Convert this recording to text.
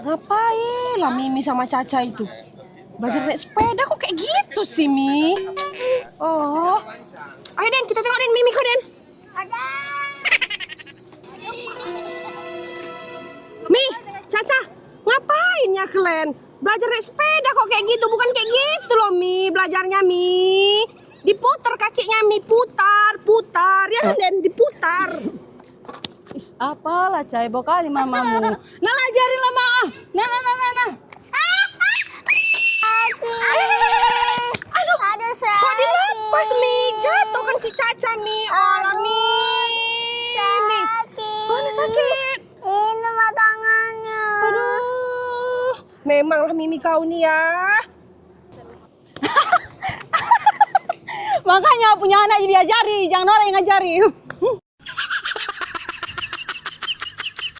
Ngapain lah Mimi sama Caca itu? Belajar naik sepeda kok kayak gitu sih, Mi? Oh. Ayo, Den, kita tengok Den, Mimi kok, Den. Mi, Caca, ngapain ya kalian? Belajar naik sepeda kok kayak gitu? Bukan kayak gitu loh, Mi. Belajarnya, Mi. Diputar kakinya, Mi. Putar, putar. Ya kan, Den? Diputar. Is, apalah caibo kali mamamu. Nah, ajarin lah Ma. Nah. Aduh, kok dilepas, Mi? Jatuh kan si Caca, Mi. Olah, Mi. Mi. Mana sakit? Ini mah tangannya. Aduh, memanglah Mimi kau nih ya. Makanya punya anak diajari, jangan orang yang ngajari.